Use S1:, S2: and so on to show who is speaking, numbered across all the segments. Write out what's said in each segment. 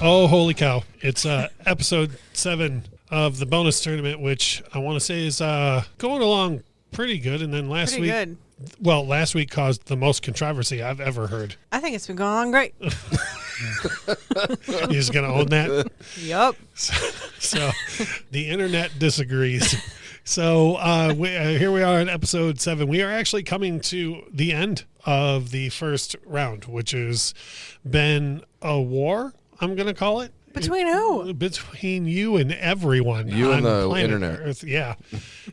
S1: Oh, holy cow. It's episode 7 of the bonus tournament, which I want to say is going along pretty good. And then last week caused the most controversy I've ever heard.
S2: I think it's been going on great.
S1: You're just going to own that?
S2: Yup.
S1: So the internet disagrees. So here we are in episode 7. We are actually coming to the end of the first round, which has been a war, I'm going to call it.
S2: Between who?
S1: Between you and everyone.
S3: You and the
S1: planet
S3: internet.
S1: Earth. Yeah.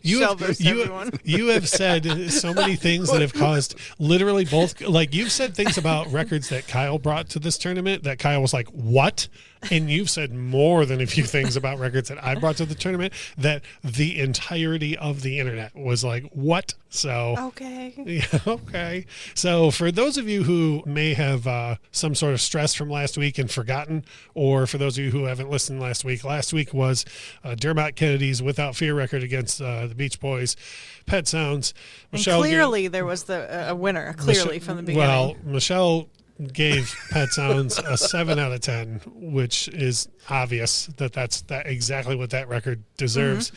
S2: You
S1: have said so many things that have caused literally both. Like, you've said things about records that Kyle brought to this tournament that Kyle was like, what? And you've said more than a few things about records that I brought to the tournament that the entirety of the internet was like, what? So
S2: okay.
S1: Yeah, okay. So for those of you who may have some sort of stress from last week and forgotten, or for those of you who haven't listened last week was Dermot Kennedy's Without Fear record against the Beach Boys, Pet Sounds.
S2: And clearly there was a winner, clearly, from the beginning.
S1: Well, Michelle gave Pet Sounds a 7 out of 10, which is obvious that's exactly what that record deserves.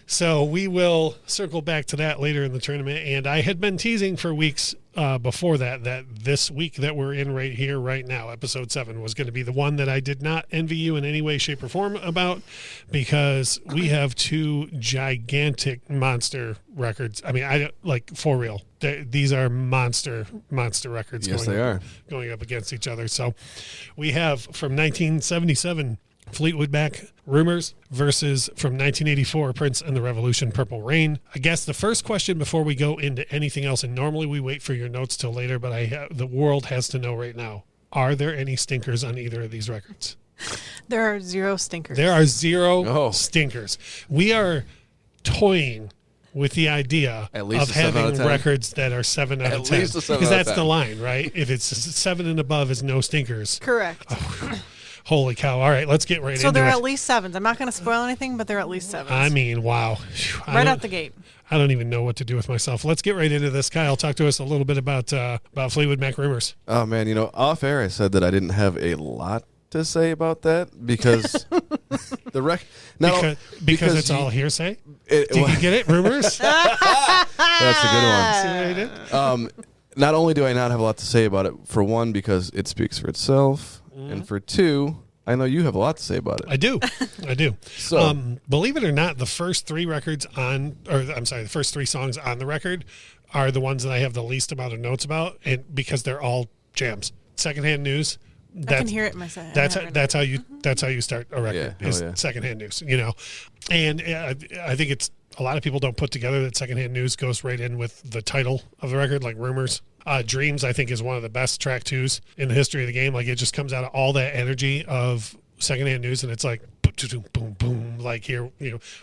S1: So we will circle back to that later in the tournament. And I had been teasing for weeks before that this week that we're in right here, right now, episode 7 was going to be the one that I did not envy you in any way, shape, or form about, because we have 2 gigantic monster records. I mean, for real. These are monster records.
S3: Yes, they are.
S1: Going up against each other. So we have from 1977, Fleetwood Mac, Rumors, versus from 1984, Prince and the Revolution, Purple Rain. I guess the first question before we go into anything else, and normally we wait for your notes till later, but the world has to know right now, are there any stinkers on either of these records?
S2: There are 0 stinkers.
S1: There are 0 stinkers. We are toying with the idea of having records that are 7 out of 10. Because that's the line, right? If it's 7 and above is no stinkers.
S2: Correct.
S1: Oh, holy cow. All right, let's get right into it.
S2: So they're at least 7s. I'm not going to spoil anything, but they're at least 7s.
S1: I mean, wow.
S2: Right out the gate.
S1: I don't even know what to do with myself. Let's get right into this. Kyle, talk to us a little bit about Fleetwood Mac Rumors.
S3: Oh, man, off air I said that I didn't have a lot to say about that because
S1: because it's all hearsay. Did you get it? Rumors.
S3: That's a good one.
S1: See what I did?
S3: Not only do I not have a lot to say about it, for one, because it speaks for itself, and for 2, I know you have a lot to say about it.
S1: I do.
S3: So,
S1: believe it or not, the first 3 the first 3 songs on the record are the ones that I have the least amount of notes about, and because they're all jams. Secondhand News.
S2: I can hear it myself.
S1: That's how you start a record. Secondhand News. And I think it's a lot of people don't put together that Secondhand News goes right in with the title of the record, like Rumors. Dreams, I think, is one of the best track 2s in the history of the game. Like, it just comes out of all that energy of Secondhand News, and it's like boom, boom, boom. Like, here,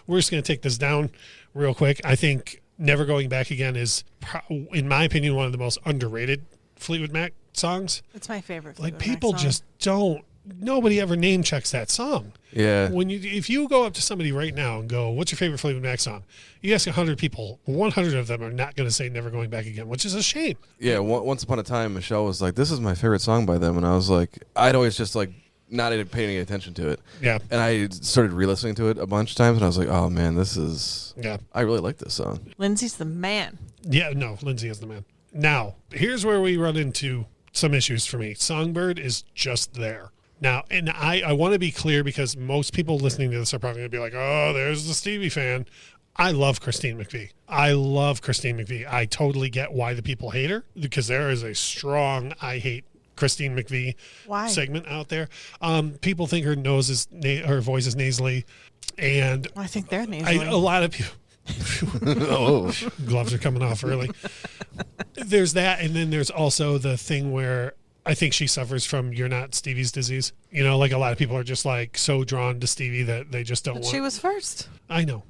S1: we're just going to take this down real quick. I think Never Going Back Again is, in my opinion, one of the most underrated Fleetwood Mac songs.
S2: It's my favorite.
S1: Like, people just don't. Nobody ever name checks that song.
S3: Yeah.
S1: If you go up to somebody right now and go, "What's your favorite Fleetwood Mac song?" You ask 100 people, 100 of them are not going to say "Never Going Back Again," which is a shame.
S3: Yeah. Once upon a time, Michelle was like, "This is my favorite song by them," and I was like, I'd always just like not even paying any attention to it.
S1: Yeah.
S3: And I started re-listening to it a bunch of times, and I was like, "Oh man, this is."
S1: Yeah.
S3: I really like this song.
S2: Lindsay's the man.
S1: Yeah. No, Lindsay is the man. Now, here's where we run into some issues for me. Songbird is just there. Now, and I want to be clear because most people listening to this are probably going to be like, oh, there's the Stevie fan. I love Christine McVie. I totally get why the people hate her, because there is a strong I hate Christine McVie segment out there. People think her voice is nasally. And
S2: I think they're nasally.
S1: A lot of people. Gloves are coming off early. There's that, and then there's also the thing where I think she suffers from "you're not Stevie's disease." Like, a lot of people are just like so drawn to Stevie that they just don't want.
S2: She was first.
S1: I know.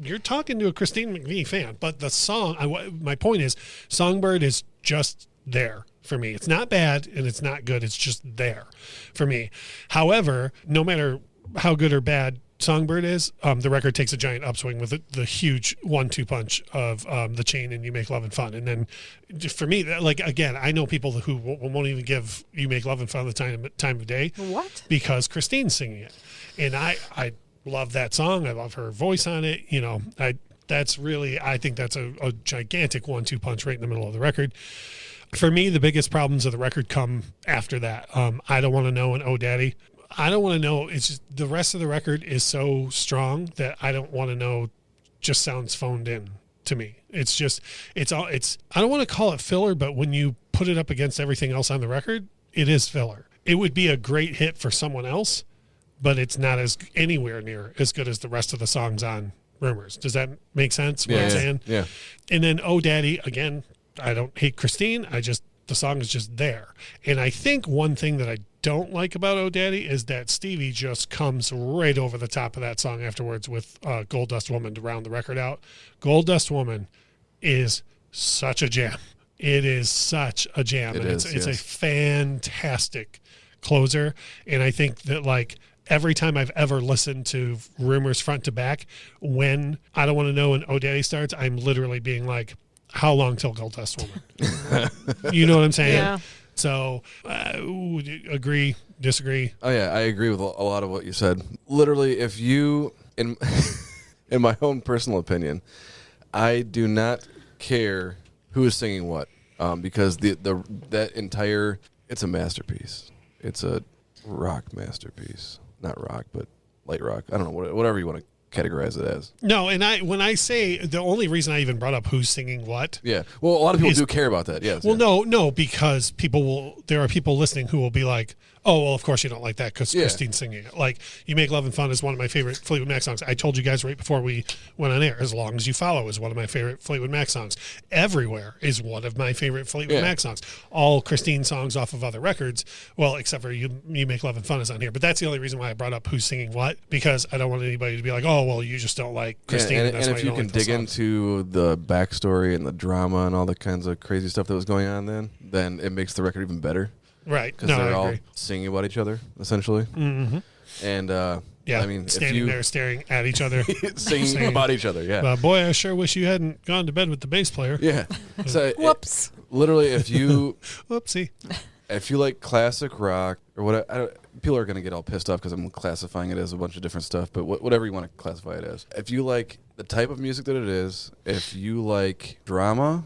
S1: You're talking to a Christine McVie fan, but the song. My point is, Songbird is just there for me. It's not bad and it's not good. It's just there for me. However, no matter how good or bad Songbird is, the record takes a giant upswing with the huge 1-2 punch of The Chain and You Make Love and Fun. And then for me, like, again, I know people who won't even give You Make Love and Fun the time of day.
S2: What?
S1: Because Christine's singing it. And I love that song. I love her voice on it. You know, I think that's a gigantic 1-2 punch right in the middle of the record. For me, the biggest problems of the record come after that. I Don't Want to Know and Oh Daddy. I Don't Want to Know. It's just, the rest of the record is so strong that I Don't Want to Know just sounds phoned in to me. It's just, I don't want to call it filler, but when you put it up against everything else on the record, it is filler. It would be a great hit for someone else, but it's not anywhere near as good as the rest of the songs on Rumors. Does that make sense? What I'm saying?
S3: Yeah.
S1: And then Oh Daddy, again, I don't hate Christine. The song is just there. And I think one thing that I don't like about Oh Daddy is that Stevie just comes right over the top of that song afterwards with Gold Dust Woman to round the record out. Gold Dust Woman is such a jam. It is such a jam. It's a fantastic closer. And I think that, like, every time I've ever listened to Rumors front to back, when I Don't Want to Know and Oh Daddy starts, I'm literally being like, how long till Gold Dust Woman? You know what I'm saying?
S2: Yeah.
S1: So, agree, disagree?
S3: Oh yeah, I agree with a lot of what you said. Literally, if you, in my own personal opinion, I do not care who is singing what, because that entire, it's a masterpiece. It's a rock masterpiece. Not rock, but light rock. I don't know, whatever you want to categorize it as.
S1: No, and when I say, the only reason I even brought up who's singing what.
S3: Yeah. Well, a lot of people do care about that. Yes.
S1: Well, no, because there are people listening who will be like, oh, well, of course you don't like that because Christine's singing it. Like, You Make Love and Fun is one of my favorite Fleetwood Mac songs. I told you guys right before we went on air, As Long As You Follow is one of my favorite Fleetwood Mac songs. Everywhere is one of my favorite Fleetwood Mac songs. All Christine songs off of other records, well, except for You Make Love and Fun is on here. But that's the only reason why I brought up who's singing what, because I don't want anybody to be like, oh, well, you just don't like Christine.
S3: And if you can dig into the backstory and the drama and all the kinds of crazy stuff that was going on then it makes the record even better.
S1: Right.
S3: Because they're all singing about each other, essentially.
S1: Mm-hmm.
S3: And,
S1: yeah,
S3: I mean,
S1: standing there staring at each other.
S3: singing about each other, yeah.
S1: Boy, I sure wish you hadn't gone to bed with the bass player.
S3: Yeah. So
S2: Whoops.
S3: Literally, if you...
S1: Whoopsie.
S3: If you like classic rock or what, people are going to get all pissed off because I'm classifying it as a bunch of different stuff, but whatever you want to classify it as. If you like the type of music that it is, if you like drama,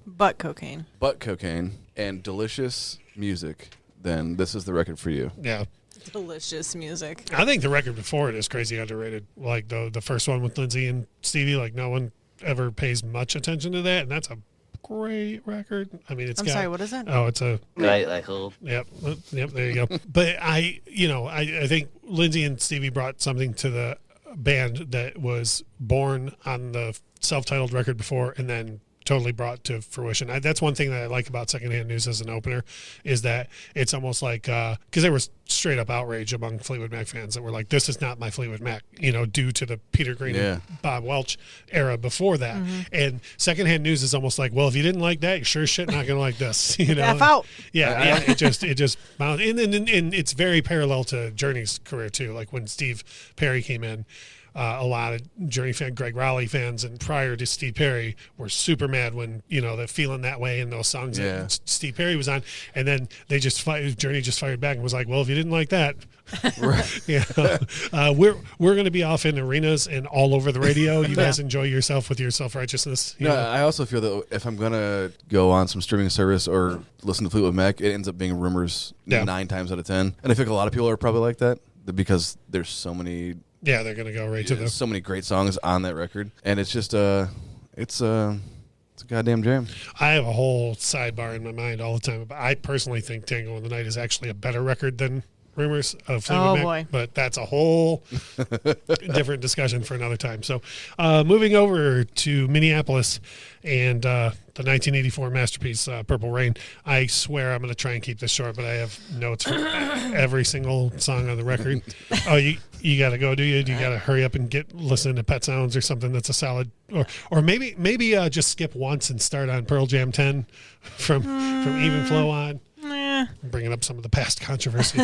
S2: butt cocaine,
S3: and delicious music, then this is the record for you.
S1: Yeah.
S2: delicious music.
S1: I think the record before it is crazy underrated. Like the first one with Lindsay and Stevie, like no one ever pays much attention to that, and that's a great record. I mean, it's
S2: sorry, what is it?
S1: Oh, it's a
S4: Right, like hold.
S1: Yep, there you go. But I think Lindsay and Stevie brought something to the band that was born on the self-titled record before and then totally brought to fruition. That's one thing that I like about Secondhand News as an opener, is that it's almost like, because there was straight up outrage among Fleetwood Mac fans that were like, this is not my Fleetwood Mac, due to the Peter Green and Bob Welch era before that. Mm-hmm. And Secondhand News is almost like, well, if you didn't like that, you're sure as shit not going to like this.
S2: F out.
S1: Yeah, it just bounced. And it's very parallel to Journey's career too. Like when Steve Perry came in, a lot of Journey fan, Greg Rowley fans, and prior to Steve Perry were super mad when they're feeling that way in those songs that Steve Perry was on, and then they Journey just fired back and was like, well, if you didn't like that, we're going to be off in arenas and all over the radio. You guys enjoy yourself with your self-righteousness.
S3: No, I also feel that if I'm going to go on some streaming service or listen to Fleetwood Mac, it ends up being Rumors 9 times out of 10, and I think a lot of people are probably like that because there's so many.
S1: Yeah, they're gonna go right to them.
S3: So many great songs on that record, and it's just it's a goddamn jam.
S1: I have a whole sidebar in my mind all the time. But I personally think Tango in the Night is actually a better record than Rumors of Fleetwood Mac. Boy. But that's a whole different discussion for another time. So moving over to Minneapolis and the 1984 masterpiece, Purple Rain. I swear I'm going to try and keep this short, but I have notes for every single song on the record. Oh, you got to go, do you? Do you got to hurry up and listen to Pet Sounds or something that's a solid, or maybe just skip once and start on Pearl Jam 10 from Even Flow on. bringing up some of the past controversy.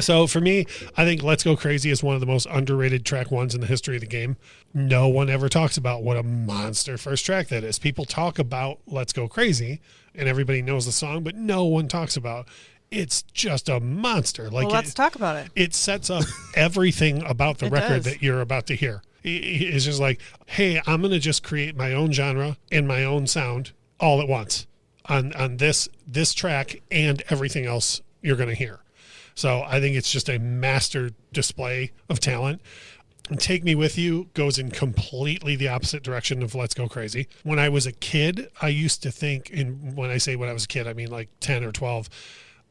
S1: So for me, I think Let's Go Crazy is one of the most underrated track ones in the history of the game. No one ever talks about what a monster first track that is. People talk about Let's Go Crazy, and everybody knows the song, but no one talks about it's just a monster. Like,
S2: well, let's talk about it.
S1: It sets up everything about the
S2: It
S1: record
S2: does.
S1: that you're about to hear. It's just like, hey, I'm going to just create my own genre and my own sound all at once on this track and everything else you're going to hear. So I think it's just a master display of talent. Take Me With You goes in completely the opposite direction of Let's Go Crazy. When I was a kid, I used to think, and when I say when I was a kid, I mean like 10 or 12,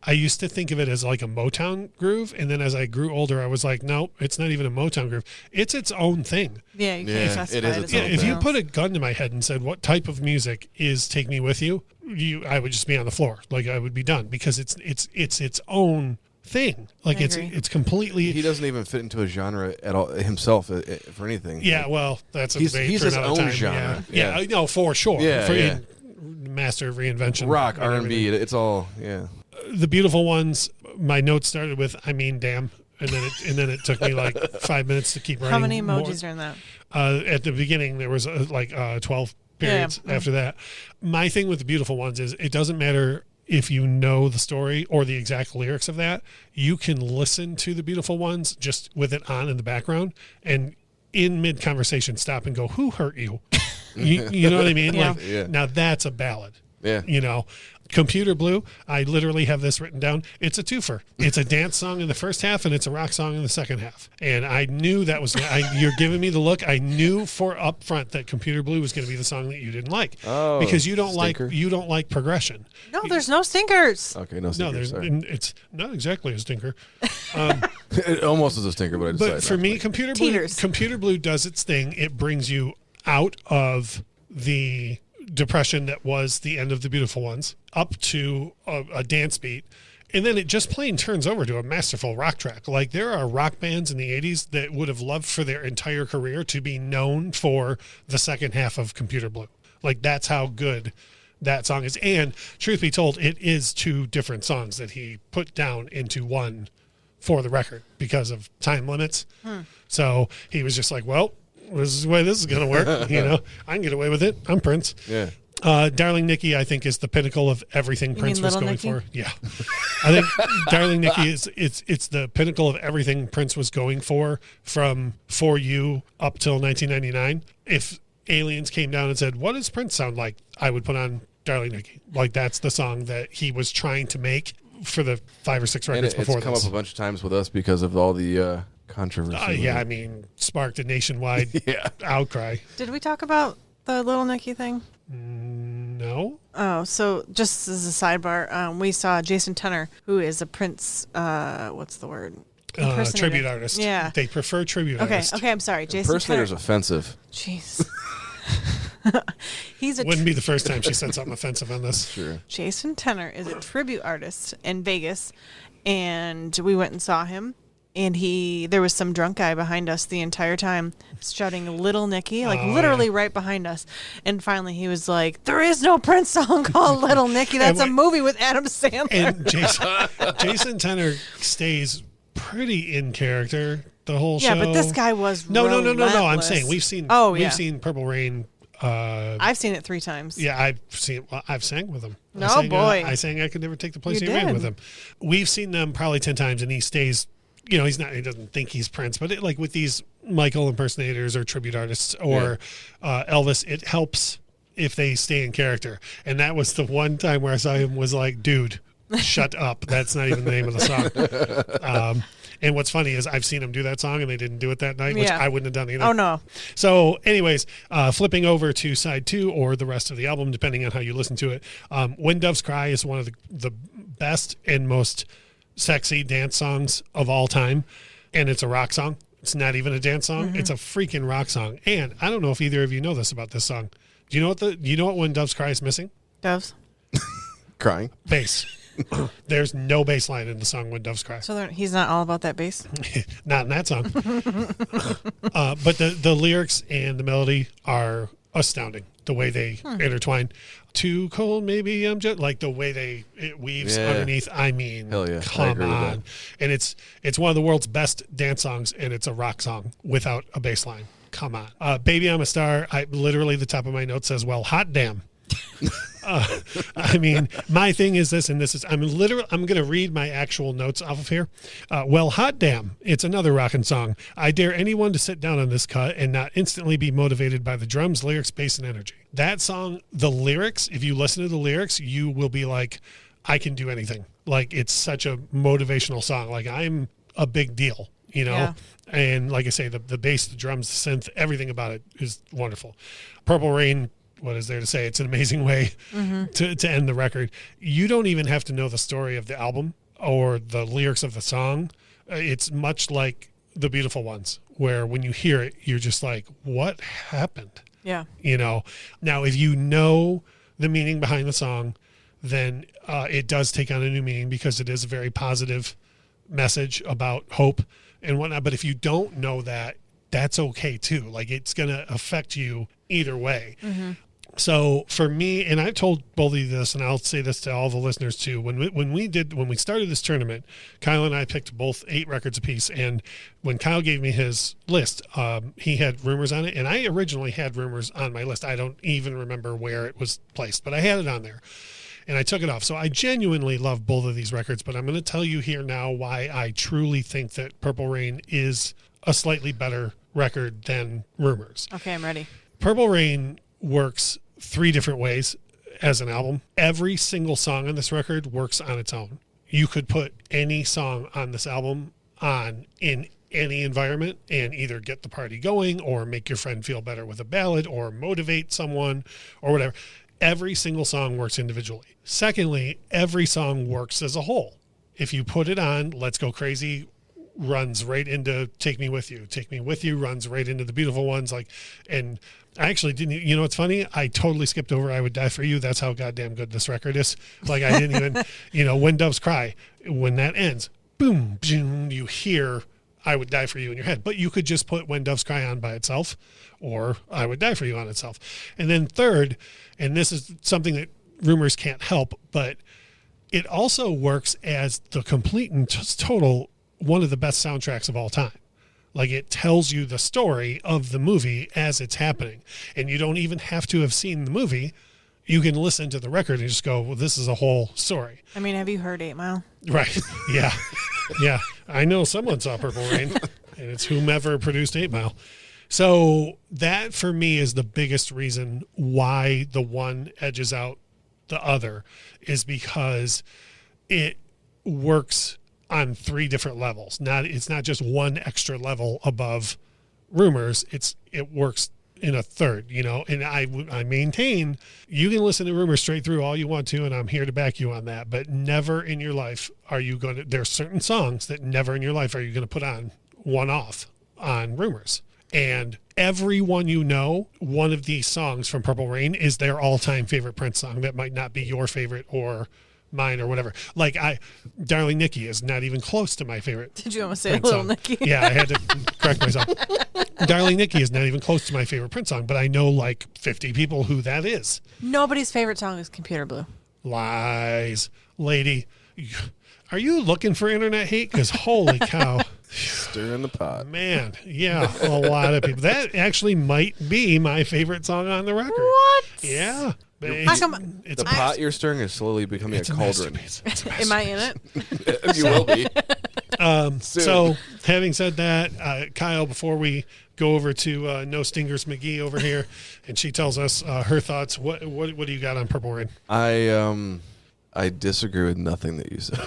S1: I used to think of it as like a Motown groove. And then as I grew older, I was like, no, it's not even a Motown groove. It's its own thing.
S2: Yeah, you
S3: Yeah,
S2: can't classify
S3: it is
S2: it
S3: its
S2: as
S3: own
S1: If
S3: thing.
S1: you put a gun to my head and said, what type of music is Take Me With You? I would just be on the floor. Like, I would be done because it's its own thing. Like,
S2: I
S1: it's
S2: agree.
S1: completely.
S3: He doesn't even fit into a genre at all himself for anything.
S1: Yeah, well, that's a
S3: He's-
S1: debate
S3: he's
S1: for
S3: his
S1: another
S3: own
S1: time.
S3: genre.
S1: Yeah,
S3: Yeah.
S1: no, for sure.
S3: Yeah, yeah.
S1: Master of reinvention.
S3: Rock,
S1: and
S3: R&B,
S1: everything.
S3: it's all, yeah.
S1: The Beautiful Ones. My notes started with "I mean, damn," and then it took me like 5 minutes to keep writing.
S2: How many
S1: more.
S2: emojis are in that?
S1: At the beginning, there was 12 periods
S2: Yeah.
S1: after that. My thing with The Beautiful Ones is it doesn't matter if you know the story or the exact lyrics of that. You can listen to The Beautiful Ones just with it on in the background and in mid-conversation stop and go, who hurt you? You know what I mean?
S2: Yeah.
S1: Like,
S3: Yeah.
S1: now that's a ballad.
S3: Yeah.
S1: You know, Computer Blue, I literally have this written down. It's a twofer. It's a dance song in the first half and it's a rock song in the second half. And I knew that was, you're giving me the look. I knew for up front that Computer Blue was going to be the song that you didn't like.
S3: Oh,
S1: because you don't
S3: stinker.
S1: like progression.
S2: No, there's no stinkers.
S3: Okay, no
S1: No,
S3: stinker,
S1: there's,
S3: sorry.
S1: and it's not exactly a stinker.
S3: It almost is a stinker, but I decided
S1: But for
S3: not to
S1: me,
S3: like it.
S2: Teeters.
S1: Computer Blue does its thing. It brings you out of the depression that was the end of The Beautiful Ones up to a dance beat. And then it just plain turns over to a masterful rock track. Like, there are rock bands in the 80s that would have loved for their entire career to be known for the second half of Computer Blue. Like, that's how good that song is. And truth be told, it is two different songs that he put down into one for the record because of time limits. So he was just like, well, this is the way this is going to work. You know, I can get away with it. I'm Prince.
S3: Yeah.
S1: Darling Nikki, I think, is the pinnacle of everything Prince
S2: mean
S1: was
S2: Little
S1: going
S2: Nicky?
S1: for. Yeah, I think Darling Nikki is it's the pinnacle of everything Prince was going from For You up till 1999. If aliens came down and said, "What does Prince sound like?" I would put on Darling Nikki. Like, that's the song that he was trying to make for the 5 or 6
S3: And
S1: records
S3: it's
S1: before
S3: come
S1: this.
S3: up a bunch of times with us because of all the controversy.
S1: Yeah, I mean, sparked a nationwide
S3: Yeah.
S1: outcry.
S2: Did we talk about the Little Nicky thing?
S1: No.
S2: Oh, so just as a sidebar, we saw Jason Tenor, who is a Prince, what's the word? Impersonator.
S1: Tribute artist.
S2: Yeah.
S1: They prefer tribute
S2: Okay,
S1: artists.
S2: okay, I'm sorry. Jason
S3: Impersonator's
S2: Tenor.
S3: offensive.
S2: Jeez. He's a
S1: Wouldn't be the first time she said something offensive on this.
S3: Sure.
S2: Jason Tenor is a tribute artist in Vegas, and we went and saw him. And there was some drunk guy behind us the entire time shouting Little Nicky, like
S1: Oh,
S2: literally
S1: yeah.
S2: right behind us. And finally he was like, there is no Prince song called Little Nicky. That's a
S1: wait-
S2: movie with Adam Sandler.
S1: And Jason Tenor stays pretty in character the whole show.
S2: Yeah, but this guy was
S1: No. I'm
S2: relentless.
S1: saying we've seen Purple Rain.
S2: I've seen it 3 times.
S1: Yeah, I've sang with him.
S2: Oh, boy.
S1: I sang I Could Never Take the Place
S2: You
S1: You Ran
S2: did.
S1: with him. We've seen them probably 10 times, and he stays. You know, he doesn't think he's Prince, but like with these Michael impersonators or tribute artists or Elvis, it helps if they stay in character. And that was the one time where I saw him was like, dude, shut up. That's not even the name of the song. And what's funny is I've seen him do that song and they didn't do it that night, which
S2: Yeah.
S1: I wouldn't have done either.
S2: Oh, no.
S1: So anyways, flipping over to side 2 or the rest of the album, depending on how you listen to it. When Doves Cry is one of the best and most sexy dance songs of all time. And it's a rock song. It's not even a dance song. It's a freaking rock song. And I don't know if either of you know this about this song. Do you know what When Doves Cry is missing?
S2: Doves.
S3: Crying.
S1: Bass. There's no bass line in the song When Doves Cry.
S2: So he's not all about that bass?
S1: Not in that song. But the lyrics and the melody are astounding. the way they intertwine. Too cold, maybe I'm just like the way it weaves underneath. I mean,
S3: hell yeah,
S1: come on. And it's one of the world's best dance songs, and it's a rock song without a bass line. Come on. Baby, I'm a Star. I literally, the top of my note says, well, hot damn. I mean, my thing is this, and this is, I'm going to read my actual notes off of here. Well, hot damn. It's another rockin' song. I dare anyone to sit down on this cut and not instantly be motivated by the drums, lyrics, bass, and energy. That song, the lyrics, if you listen to the lyrics, you will be like, I can do anything. Like, it's such a motivational song. Like, I'm a big deal, you know? Yeah. And like I say, the bass, the drums, the synth, everything about it is wonderful. Purple Rain, what is there to say? It's an amazing way to end the record. You don't even have to know the story of the album or the lyrics of the song. It's much like The Beautiful Ones, where when you hear it, you're just like, what happened?
S2: Yeah.
S1: You know, now if you know the meaning behind the song, then it does take on a new meaning because it is a very positive message about hope and whatnot. But if you don't know that, that's okay too. Like, it's going to affect you either way. So for me, and I've told both of you this, and I'll say this to all the listeners too. When we started this tournament, Kyle and I picked both 8 records apiece. And when Kyle gave me his list, he had Rumors on it, and I originally had Rumors on my list. I don't even remember where it was placed, but I had it on there, and I took it off. So I genuinely love both of these records, but I'm going to tell you here now why I truly think that Purple Rain is a slightly better record than Rumors.
S2: Okay, I'm ready.
S1: Purple Rain works 3 different ways as an album. Every single song on this record works on its own. You could put any song on this album on in any environment and either get the party going or make your friend feel better with a ballad or motivate someone or whatever. Every single song works individually. Secondly, every song works as a whole. If you put it on, Let's Go Crazy runs right into Take Me With You. Take Me With You runs right into The Beautiful Ones. Like, and I actually didn't, you know, it's funny. I totally skipped over I Would Die For You. That's how goddamn good this record is. Like, I didn't even, you know, When Doves Cry, when that ends, boom, boom, you hear I Would Die For You in your head. But you could just put When Doves Cry on by itself or I Would Die For You on itself. And then third, and this is something that Rumors can't help, but it also works as the complete and total one of the best soundtracks of all time. Like, it tells you the story of the movie as it's happening. And you don't even have to have seen the movie. You can listen to the record and just go, well, this is a whole story.
S2: I mean, have you heard 8 Mile?
S1: Right. Yeah. Yeah. I know someone saw Purple Rain, and it's whomever produced 8 Mile. So that, for me, is the biggest reason why the one edges out the other, is because it works on 3 different levels. It's not just one extra level above Rumors. It works in a third, you know. And I maintain you can listen to Rumors straight through all you want to, and I'm here to back you on that. But never in your life are you going to. There's certain songs that never in your life are you going to put on one off on Rumors. And everyone, you know, one of these songs from Purple Rain is their all-time favorite Prince song that might not be your favorite or mine or whatever. Like, Darling Nikki is not even close to my favorite.
S2: Did you almost say
S1: Prince
S2: Little
S1: song.
S2: Nicky?
S1: Yeah, I had to correct myself. Darling Nikki is not even close to my favorite Prince song, but I know like 50 people who that is.
S2: Nobody's favorite song is Computer Blue.
S1: Lies. Lady, are you looking for internet hate? Because holy cow.
S3: Stirring the pot.
S1: Man, yeah, a lot of people. That actually might be my favorite song on the record.
S2: What?
S1: Yeah.
S2: How come
S3: The pot you're stirring is slowly becoming a cauldron.
S2: Am I in it?
S3: You will be.
S1: So, having said that, Kyle, before we go over to No Stingers McGee over here, and she tells us her thoughts, what do you got on Purple Rain?
S3: I disagree with nothing that you said.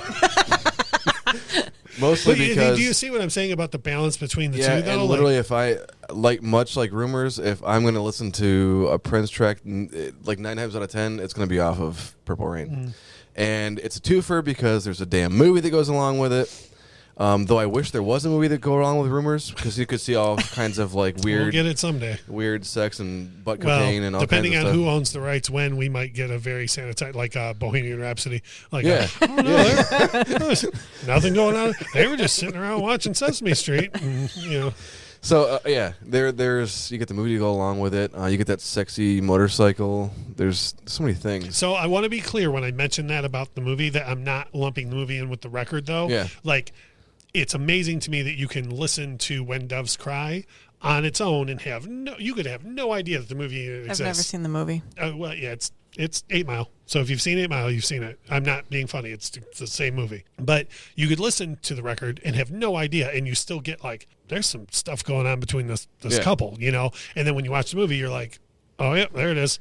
S3: Mostly because...
S1: Do you see what I'm saying about the balance between the two, though?
S3: And literally, if I, much like Rumors, if I'm going to listen to a Prince track, like 9 times out of 10, it's going to be off of Purple Rain. And it's a twofer because there's a damn movie that goes along with it. Though I wish there was a movie that go along with Rumors, because you could see all kinds of like weird...
S1: We'll get it someday.
S3: Weird sex and butt cocaine and all kinds of stuff.
S1: Depending on who owns the rights when, we might get a very sanitized, like Bohemian Rhapsody. Like,
S3: yeah.
S1: Nothing going on. They were just sitting around watching Sesame Street. And, you know.
S3: So yeah, there's you get the movie to go along with it. You get that sexy motorcycle. There's so many things.
S1: So I want to be clear when I mention that about the movie that I'm not lumping the movie in with the record, though.
S3: Yeah.
S1: Like, it's amazing to me that you can listen to When Doves Cry on its own and you could have no idea that the movie exists.
S2: I've never seen the movie.
S1: Well, yeah, it's 8 Mile. So if you've seen 8 Mile, you've seen it. I'm not being funny. It's the same movie. But you could listen to the record and have no idea, and you still get like, there's some stuff going on between this couple, you know? And then when you watch the movie, you're like, oh, yeah, there it is.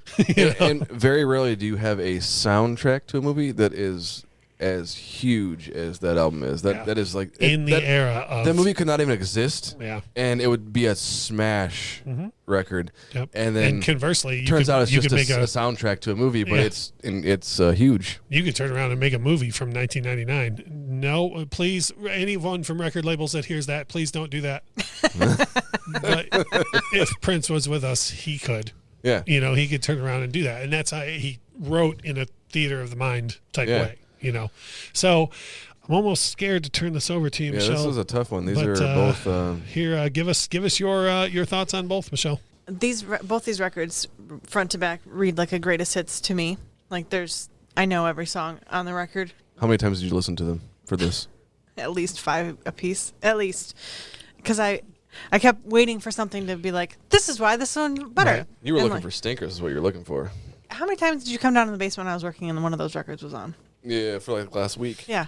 S3: And very rarely do you have a soundtrack to a movie that is as huge as that album is. That is like
S1: in the era of
S3: that movie could not even exist.
S1: Yeah,
S3: and it would be a smash record.
S1: Yep.
S3: And then
S1: conversely,
S3: turns out it's just
S1: make
S3: a soundtrack to a movie, but it's huge.
S1: You could turn around and make a movie from 1999. No, please, anyone from record labels that hears that, please don't do that. But if Prince was with us, he could.
S3: Yeah,
S1: you know, he could turn around and do that, and that's how he wrote in a theater of the mind type way. You know, so I'm almost scared to turn this over to you, Michelle.
S3: This was a tough one. These are both.
S1: Here, give us your thoughts on both, Michelle.
S2: Both these records, front to back, read like a greatest hits to me. Like I know every song on the record.
S3: How many times did you listen to them for this?
S2: At least 5 a piece, at least, because I kept waiting for something to be like, this is why this one better.
S3: Right. You were looking for stinkers, is what you're looking for.
S2: How many times did you come down in the basement when I was working and one of those records was on?
S3: Yeah, for like last week.
S2: Yeah.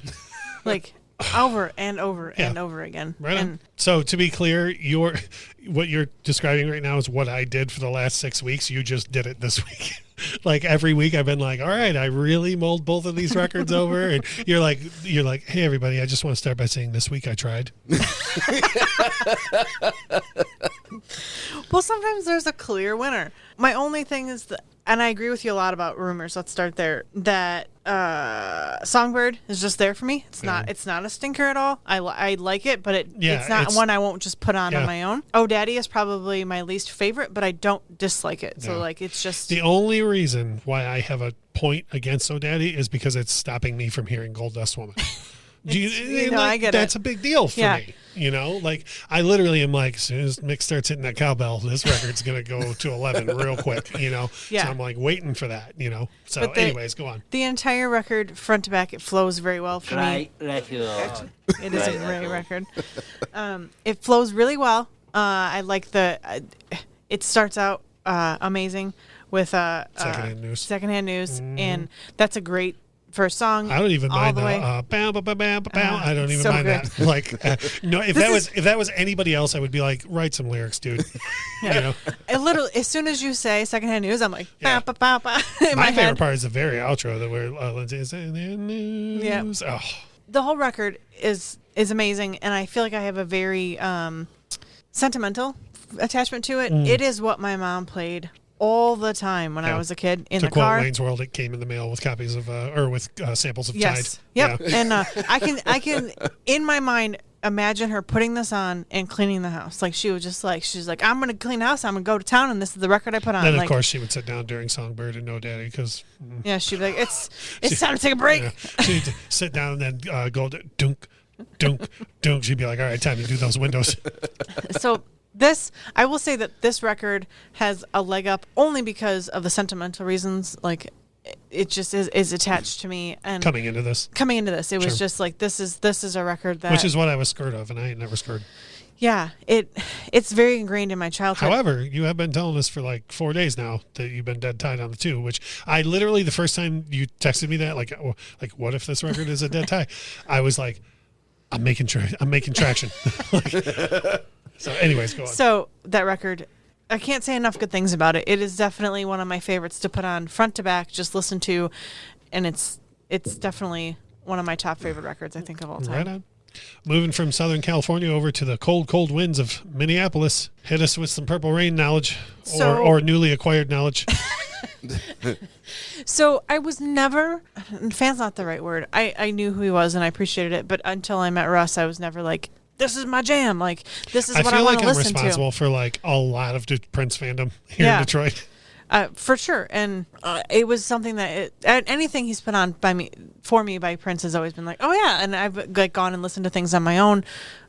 S2: Like over and over and over again.
S1: Right on. So to be clear, what you're describing right now is what I did for the last 6 weeks. You just did it this week. Like every week I've been like, all right, I really mulled both of these records over. And you're like, hey everybody, I just want to start by saying this week I tried.
S2: Well, sometimes there's a clear winner. My only thing is that, and I agree with you a lot about Rumors. Let's start there. That Songbird is just there for me. It's not a stinker at all. I like it, but it's not one I won't just put on my own. Oh Daddy is probably my least favorite, but I don't dislike it. So like it's just
S1: the only reason why I have a point against Oh Daddy is because it's stopping me from hearing Gold Dust Woman.
S2: I get
S1: that's
S2: it.
S1: a big deal for me. You know, like I literally am like, as soon as Mick starts hitting that cowbell, this record's gonna go to 11 real quick. You know, so I'm like waiting for that. You know, so anyways, go on.
S2: The entire record, front to back, it flows very well for me.
S4: Record.
S2: It is a great record. It flows really well. I like it starts out amazing with
S1: Secondhand News.
S2: Secondhand News, and that's a great first song.
S1: I don't even mind the bow, bow, bow, bow, bow. I don't even mind that. Like, no, if that was anybody else, I would be like, write some lyrics, dude.
S2: Yeah.
S1: You know,
S2: I literally, as soon as you say Secondhand News, I'm like,
S1: yeah.
S2: Ba, ba, ba, ba,
S1: my favorite part is the very outro that where Lindsay Secondhand News.
S2: Yeah.
S1: Oh.
S2: The whole record is amazing, and I feel like I have a very sentimental attachment to it. It is what my mom played all the time when I was a kid in the car.
S1: To quote Wayne's World, it came in the mail with copies of with samples of Tide.
S2: Yep.
S1: Yeah.
S2: And I can in my mind imagine her putting this on and cleaning the house. Like she's like, I'm gonna clean the house. I'm gonna go to town, and this is the record I put on.
S1: Then of course she would sit down during Songbird and No Daddy because
S2: she'd be like, it's time to take a break.
S1: Yeah, she'd sit down and then go to dunk, dunk, dunk. She'd be like, all right, time to do those windows.
S2: So. I will say that this record has a leg up only because of the sentimental reasons. Like, it just is attached to me. And
S1: coming into this,
S2: it was just like this is a record that,
S1: which is what I was scared of, and I ain't never scared.
S2: Yeah, it's very ingrained in my childhood.
S1: However, you have been telling us for like 4 days now that you've been dead tied on the 2, which I literally the first time you texted me that like what if this record is a dead tie? I was like, I'm making traction. So anyways, go on.
S2: So that record, I can't say enough good things about it. It is definitely one of my favorites to put on front to back, just listen to, and it's definitely one of my top favorite records I think of all time.
S1: Right on. Moving from Southern California over to the cold, cold winds of Minneapolis. Hit us with some Purple Rain knowledge or newly acquired knowledge.
S2: So I was never, fan's not the right word. I knew who he was and I appreciated it, but until I met Russ, I was never like, this is my jam. Like, this is what I want to listen to.
S1: I feel like I'm responsible for like a lot of Prince fandom here in Detroit.
S2: For sure. And it was something that anything he's put on for me by Prince has always been like, oh yeah. And I've like gone and listened to things on my own.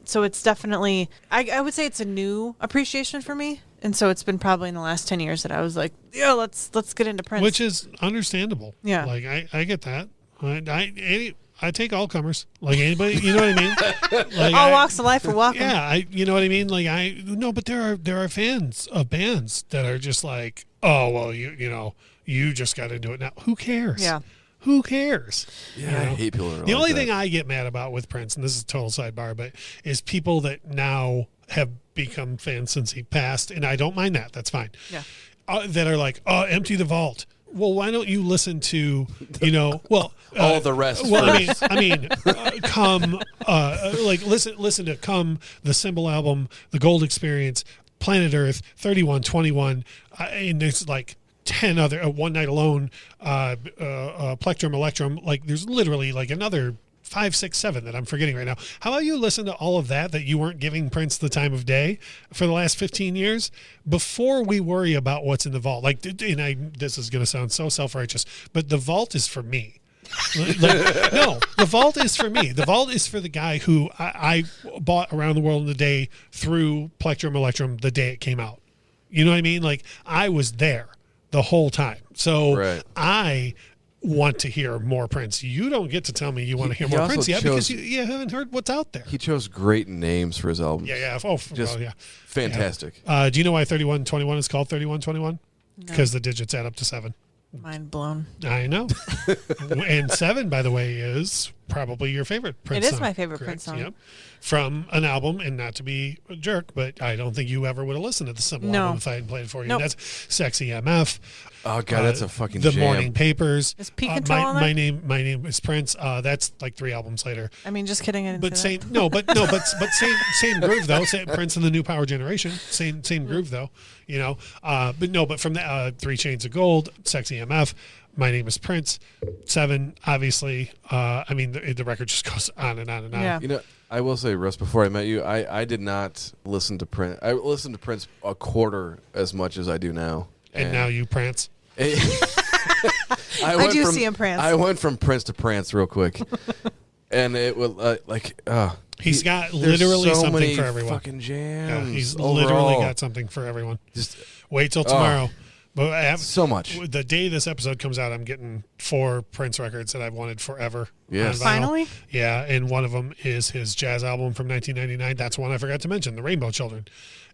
S2: So it's definitely, I would say it's a new appreciation for me. And so it's been probably in the last 10 years that I was like, yeah, let's get into Prince.
S1: Which is understandable.
S2: Yeah.
S1: Like I get that. I take all comers, like anybody, you know what I mean? Like
S2: all walks of life are welcome.
S1: Yeah, you know what I mean? Like but there are fans of bands that are just like, oh well, you just got into it now. Who cares?
S2: Yeah.
S1: Who cares?
S3: Yeah, I hate people.
S1: The only thing I get mad about with Prince, and this is a total sidebar, but is people that now have become fans since he passed, and I don't mind that. That's fine.
S2: Yeah.
S1: That are like, oh, empty the vault. Well, why don't you listen to,
S3: all the rest?
S1: Well, Come, listen to Come, the Symbol album, the Gold Experience, Planet Earth, 3121, and there's like 10 other, One Night Alone, Plectrum, Electrum. Like there's literally like another 5, 6, 7 that I'm forgetting right now. How about you listen to all of that you weren't giving Prince the time of day for the last 15 years before we worry about what's in the vault? Like, this is going to sound so self-righteous, but the vault is for me. No, the vault is for me. The vault is for the guy who I bought Around the World in a Day through Plectrum Electrum the day it came out. You know what I mean? Like I was there the whole time. So
S3: right.
S1: I want to hear more Prince. You don't get to tell me you want to hear more Prince yet because you haven't heard what's out there.
S3: He chose great names for his albums.
S1: Yeah.
S3: Fantastic.
S1: Yeah. Do you know why 3121 is called 3121? Because the digits add up to 7.
S2: Mind blown.
S1: I know. And 7, by the way, is probably your favorite Prince song.
S2: It is my favorite Prince song.
S1: Yep. From an album, and not to be a jerk, but I don't think you ever would have listened to the Symbol album if I hadn't played it for you.
S2: Nope.
S1: That's Sexy MF.
S3: Oh God, that's a fucking
S1: The
S3: jam.
S1: Morning Papers.
S2: Is Peak Control on
S1: my name is Prince. That's like 3 albums later.
S2: I mean, just kidding. I didn't
S1: But
S2: say
S1: same,
S2: that.
S1: same groove though. Prince and the New Power Generation, same groove though. But from the 3 Chains of Gold, Sexy MF, My Name is Prince, 7, obviously. The record just goes on and on and on.
S2: Yeah.
S3: I will say, Russ, before I met you, I did not listen to Prince. I listened to Prince a quarter as much as I do now.
S1: And now you prance.
S2: I do see him prance.
S3: I went from Prince to prance real quick, and it was
S1: he's got literally something for everyone.
S3: Fucking jams.
S1: Yeah, he's
S3: overall.
S1: literally got something for everyone. Just wait till tomorrow. But
S3: so much.
S1: The day this episode comes out, I'm getting 4 Prince records that I've wanted forever.
S3: Yes.
S1: on vinyl.
S2: Finally?
S1: Yeah, and one of them is his jazz album from 1999. That's one I forgot to mention, The Rainbow Children.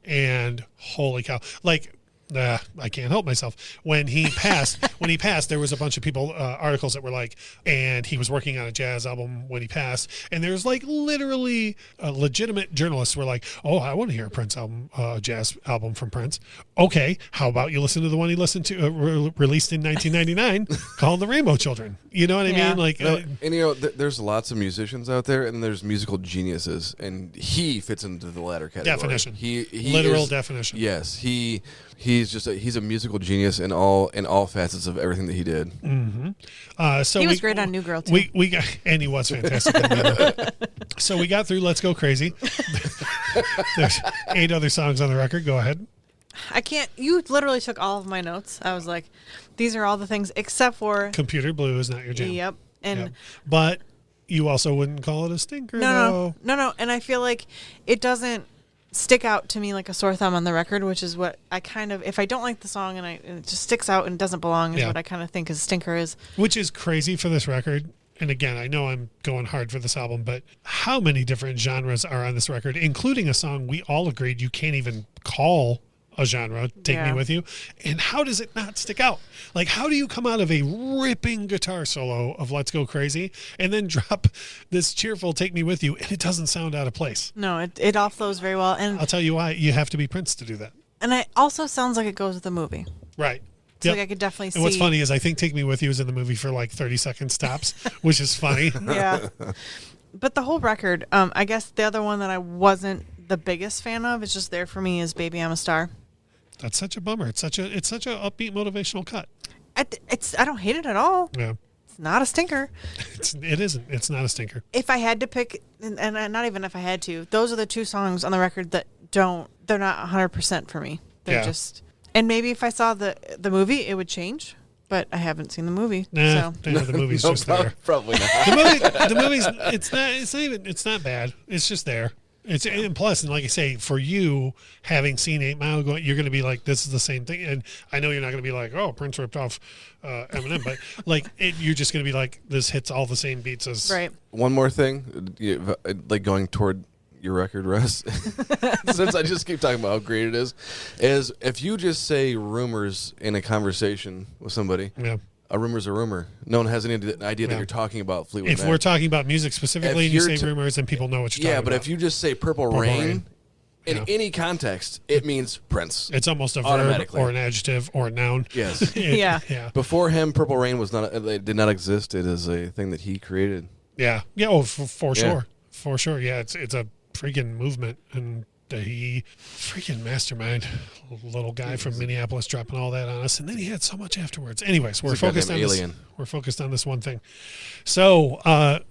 S1: And holy cow. I can't help myself. When he passed, there was a bunch of people, articles that were like, and he was working on a jazz album when he passed. And there's like literally legitimate journalists were like, oh, I want to hear a Prince album, jazz album from Prince. Okay, how about you listen to the one he listened to, released in 1999 called The Rainbow Children? You know what I mean? Like,
S3: there's lots of musicians out there, and there's musical geniuses, and he fits into the latter category.
S1: Definition.
S3: He
S1: literal
S3: is,
S1: definition.
S3: Yes, he's a musical genius in all facets of everything that he did.
S1: Mm-hmm. So
S2: he was great on New Girl too.
S1: We got, and he was fantastic. So we got through Let's Go Crazy. There's 8 other songs on the record. Go ahead.
S2: I can't. You literally took all of my notes. I was like, these are all the things except for
S1: Computer Blue is not your jam.
S2: Yep. And
S1: yep. But you also wouldn't call it a stinker.
S2: No. And I feel like it doesn't stick out to me like a sore thumb on the record, which is what I kind of, if I don't like the song and it just sticks out and doesn't belong, is what I kind of think a stinker is.
S1: Which is crazy for this record. And again, I know I'm going hard for this album, but how many different genres are on this record, including a song we all agreed you can't even call a genre, Take Me With You. And how does it not stick out? Like, how do you come out of a ripping guitar solo of Let's Go Crazy and then drop this cheerful Take Me With You and it doesn't sound out of place?
S2: No, it all flows very well. And
S1: I'll tell you why. You have to be Prince to do that.
S2: And it also sounds like it goes with the movie.
S1: Right.
S2: So like I could definitely see.
S1: And what's funny is I think Take Me With You is in the movie for like 30-second stops, which is funny.
S2: Yeah. But the whole record, I guess the other one that I wasn't the biggest fan of, it's just there for me, is Baby I'm a Star.
S1: That's such a bummer. It's such a upbeat motivational cut.
S2: I don't hate it at all.
S1: Yeah.
S2: It's not a stinker.
S1: It isn't. It's not a stinker.
S2: If I had to pick, and not even if I had to, those are the 2 songs on the record that they're not 100% for me. They're just, And maybe if I saw the movie, it would change. But I haven't seen the movie.
S1: Nah,
S2: So
S1: the movie's just there.
S3: Probably not.
S1: The movie's it's not bad. It's just there. And plus, and like I say, for you having seen 8 Mile, you're going to be like, this is the same thing. And I know you're not going to be like, oh, Prince ripped off Eminem, but like you're just going to be like, this hits all the same beats as.
S2: right.
S3: One more thing, like going toward your record, Russ, since I just keep talking about how great it is if you just say rumors in a conversation with somebody,
S1: Yeah.
S3: a rumor's a rumor. No one has any idea that you're talking about Fleetwood Mac.
S1: If we're talking about music specifically, and you say rumors, and people know what you're talking about.
S3: Yeah, but if you just say Purple Rain. In any context, it means Prince.
S1: It's almost a verb or an adjective or a noun.
S3: Yes.
S2: Yeah.
S3: Before him, Purple Rain it did not exist. It is a thing that he created.
S1: Yeah. Yeah. Oh, for sure. For sure. Yeah. It's a freaking movement, and he freaking mastermind, little guy from Minneapolis dropping all that on us, and then he had so much afterwards. Anyways, we're focused on this. We're focused on this one thing. So,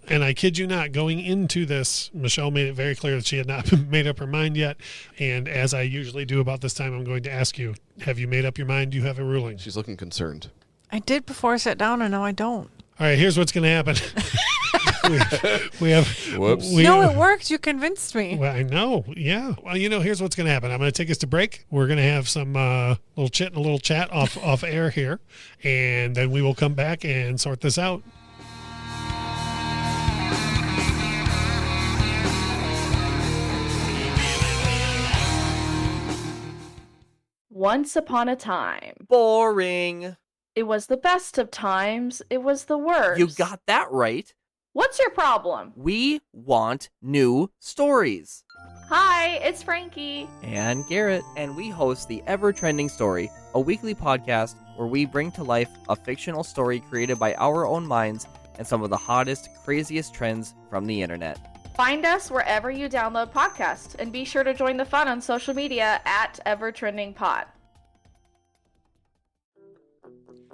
S1: and I kid you not, going into this, Michelle made it very clear that she had not made up her mind yet. And as I usually do about this time, I'm going to ask you: have you made up your mind? Do you have a ruling?
S3: She's looking concerned.
S2: I did before I sat down, and now I don't.
S1: All right, here's what's going to happen. we have.
S3: Whoops.
S2: No, it worked. You convinced me.
S1: Well, I know. Yeah. Well, here's what's going to happen. I'm going to take us to break. We're going to have some little chit and a little chat off air here, and then we will come back and sort this out.
S4: Once upon a time.
S5: Boring.
S4: It was the best of times. It was the worst.
S5: You got that right.
S4: What's your problem?
S5: We want new stories.
S4: Hi, it's Frankie.
S5: And Garrett. And we host the Ever Trending Story, a weekly podcast where we bring to life a fictional story created by our own minds and some of the hottest, craziest trends from the internet.
S4: Find us wherever you download podcasts, and be sure to join the fun on social media at EverTrendingPod.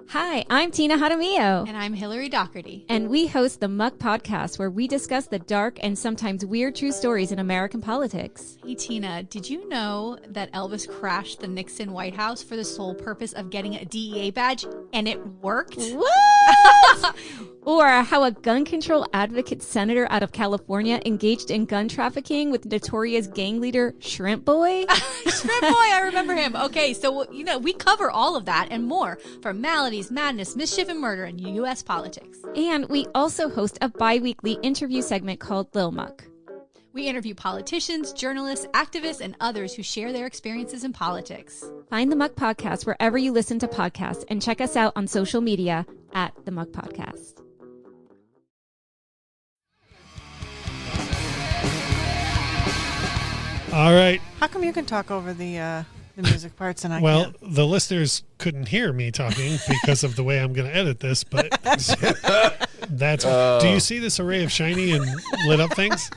S6: Hi, I'm Tina Jaramillo.
S7: And I'm Hillary Doherty.
S6: And we host the Muck Podcast, where we discuss the dark and sometimes weird true stories in American politics.
S7: Hey, Tina, did you know that Elvis crashed the Nixon White House for the sole purpose of getting a DEA badge, and it worked?
S6: What? Or how a gun control advocate senator out of California engaged in gun trafficking with notorious gang leader Shrimp Boy?
S7: Shrimp Boy, I remember him. Okay, so, we cover all of that and more for maladies, madness, mischief, and murder in U.S. politics.
S6: And we also host a bi-weekly interview segment called Lil Muck.
S7: We interview politicians, journalists, activists, and others who share their experiences in politics.
S6: Find the Muck Podcast wherever you listen to podcasts, and check us out on social media at the Muck Podcast.
S1: All right.
S2: How come you can talk over the music parts and I
S1: Well,
S2: can't?
S1: the listeners couldn't hear me talking because of the way I'm going to edit this, but that's. Do you see this array of shiny and lit up things?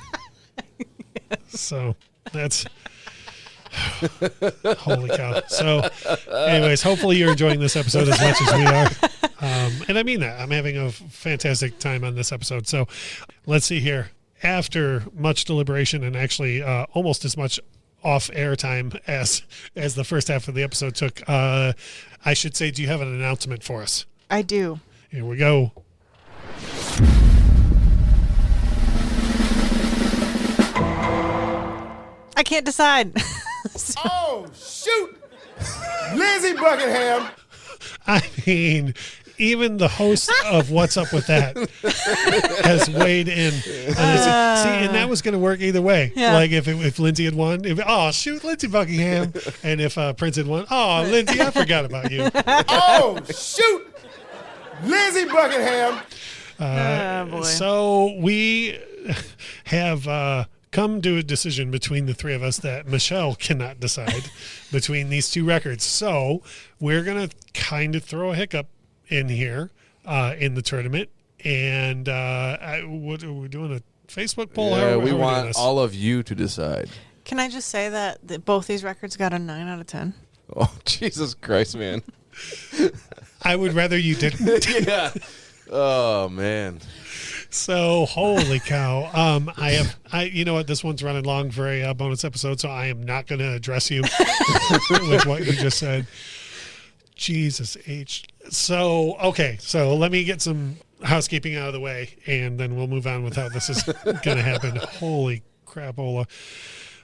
S1: So that's. Holy cow. So, anyways, hopefully you're enjoying this episode as much as we are. And I mean that. I'm having a fantastic time on this episode. So, let's see here. After much deliberation and actually almost as much off-air time as the first half of the episode took, I should say, do you have an announcement for us?
S2: I do.
S1: Here we go.
S2: I can't decide.
S8: Oh, shoot! Lizzie Buckingham!
S1: I mean, even the host of What's Up With That has weighed in on this. See, and that was going to work either way.
S2: Yeah.
S1: Like if Lindsay had won, shoot, Lindsey Buckingham. And if Prince had won, Lindsay, I forgot about you.
S8: Oh, shoot! Lizzie Buckingham!
S2: Boy.
S1: So we have come to a decision between the three of us that Michelle cannot decide between these two records. So we're going to kind of throw a hiccup in here in the tournament. And what are we doing? A Facebook poll?
S3: Yeah,
S1: How are
S3: we
S1: doing
S3: want
S1: this?
S3: all of you to decide.
S2: Can I just say that both these records got a 9 out of 10?
S3: Oh, Jesus Christ, man.
S1: I would rather you didn't.
S3: Yeah. Oh, man.
S1: So holy cow! You know what? This one's running long for a bonus episode, so I am not going to address you with what you just said. Jesus H. So, okay. So let me get some housekeeping out of the way, and then we'll move on with how this is going to happen. Holy crapola.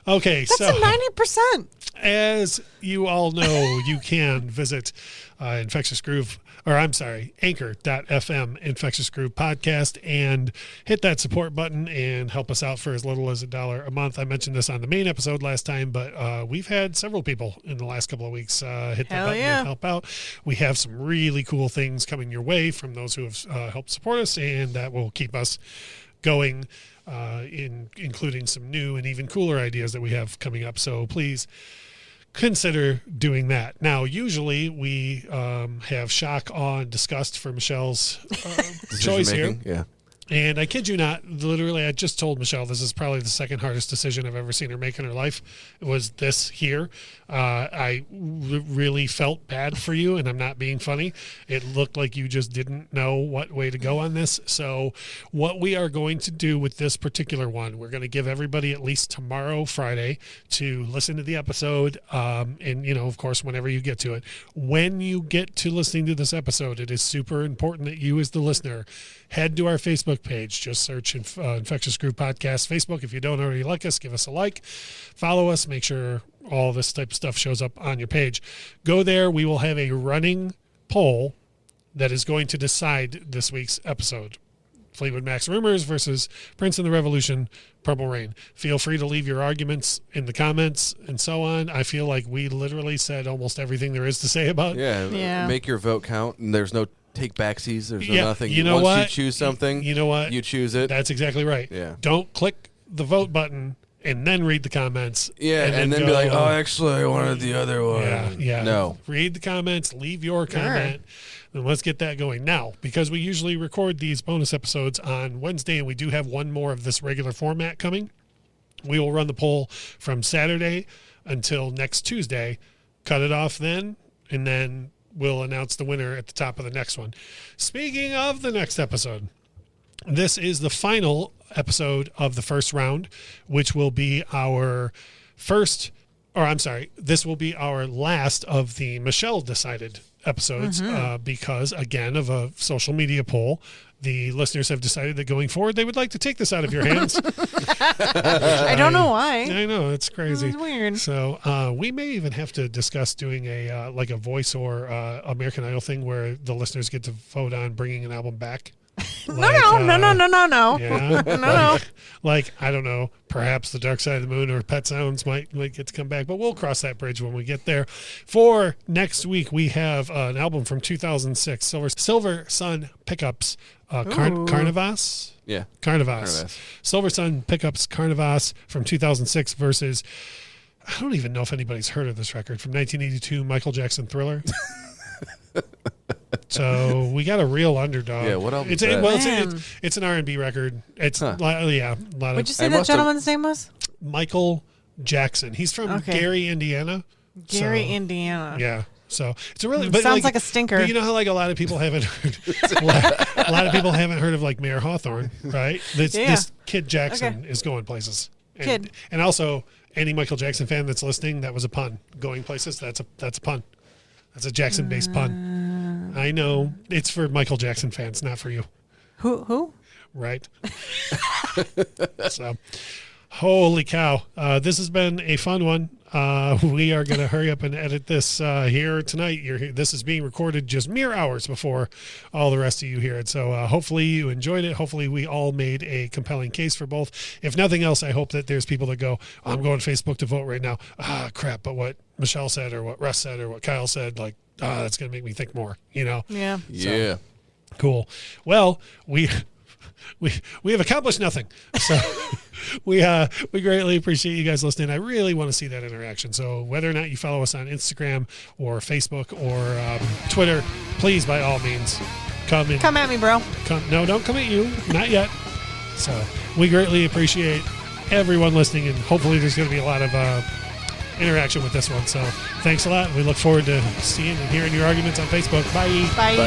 S1: Okay,
S2: That's
S1: so
S2: 90%.
S1: as you all know, you can visit Infectious Grove, or I'm sorry, anchor.fm Infectious Grove Podcast, and hit that support button and help us out for as little as $1 a month. I mentioned this on the main episode last time, but we've had several people in the last couple of weeks hit that button and help out. We have some really cool things coming your way from those who have helped support us, and that will keep us going, including some new and even cooler ideas that we have coming up. So please consider doing that. Now, usually we have shock, awe, and disgust for Michelle's choice here.
S3: Yeah.
S1: And I kid you not, literally, I just told Michelle this is probably the second hardest decision I've ever seen her make in her life. It was this here. I really felt bad for you, and I'm not being funny. It looked like you just didn't know what way to go on this. So what we are going to do with this particular one, we're going to give everybody at least tomorrow, Friday, to listen to the episode. And, you know, of course, whenever you get to it. When you get to listening to this episode, it is super important that you as the listener head to our Facebook page. Just search Infectious Grove Podcast Facebook. If you don't already like us, give us a like. Follow us. Make sure all this type of stuff shows up on your page. Go there. We will have a running poll that is going to decide this week's episode. Fleetwood Mac's Rumors versus Prince and the Revolution, Purple Rain. Feel free to leave your arguments in the comments and so on. I feel like we literally said almost everything there is to say about it.
S2: Yeah.
S3: Make your vote count, and there's no take backsies. There's no nothing.
S1: You know
S3: Once
S1: what?
S3: you choose something,
S1: you know what?
S3: You choose it.
S1: That's exactly right.
S3: Yeah.
S1: Don't click the vote button and then read the comments.
S3: Yeah, and then
S1: go,
S3: be like, oh, actually, I wanted the other one.
S1: Yeah.
S3: No.
S1: Read the comments, leave your comment, and let's get that going. Now, because we usually record these bonus episodes on Wednesday, and we do have one more of this regular format coming, we will run the poll from Saturday until next Tuesday, cut it off then, and then we'll announce the winner at the top of the next one. Speaking of the next episode, this is the final episode of the first round, which will be our this will be our last of the Michelle decided episodes, because again of a social media poll, the listeners have decided that going forward they would like to take this out of your hands.
S2: I don't know why.
S1: I know, it's crazy.
S2: It's weird.
S1: So we may even have to discuss doing a like a voice or American Idol thing where the listeners get to vote on bringing an album back.
S2: No.
S1: Yeah.
S2: No.
S1: Like, I don't know, perhaps The Dark Side of the Moon or Pet Sounds might get to come back, but we'll cross that bridge when we get there. For next week, we have an album from 2006, Silversun Pickups, Carnivas.
S3: Yeah.
S1: Carnivas. Silversun Pickups, Carnivas from 2006 versus, I don't even know if anybody's heard of this record, from 1982, Michael Jackson Thriller. So we got a real underdog.
S3: Yeah, what album is
S1: that?
S3: that?
S1: It's an R&B record. It's a lot of.
S2: What'd you say that gentleman's name was?
S1: Michael Jackson. He's from Gary, Indiana.
S2: Indiana.
S1: Yeah. So it's a really
S2: sounds like a stinker.
S1: But you know how like a lot of people haven't heard a lot of people haven't heard of like Mayor Hawthorne, right? This Kid Jackson is going places. And also any Michael Jackson fan that's listening, that was a pun. Going places, that's a pun. That's a Jackson-based pun. I know. It's for Michael Jackson fans, not for you.
S2: Who?
S1: Right. So, holy cow. This has been a fun one. We are going to hurry up and edit this here tonight. This is being recorded just mere hours before all the rest of you hear it. So hopefully you enjoyed it. Hopefully we all made a compelling case for both. If nothing else, I hope that there's people that go, I'm going to Facebook to vote right now. Crap. But what Michelle said or what Russ said or what Kyle said, like, that's going to make me think more, you know?
S2: Yeah.
S3: Yeah.
S1: So, cool. Well, we have accomplished nothing. So we greatly appreciate you guys listening. I really want to see that interaction. So whether or not you follow us on Instagram or Facebook or Twitter, please, by all means, come
S2: at me, bro.
S1: No, don't come at you. Not yet. So we greatly appreciate everyone listening, and hopefully there's going to be a lot of interaction with this one. So thanks a lot. We look forward to seeing and hearing your arguments on Facebook. Bye.
S2: Bye.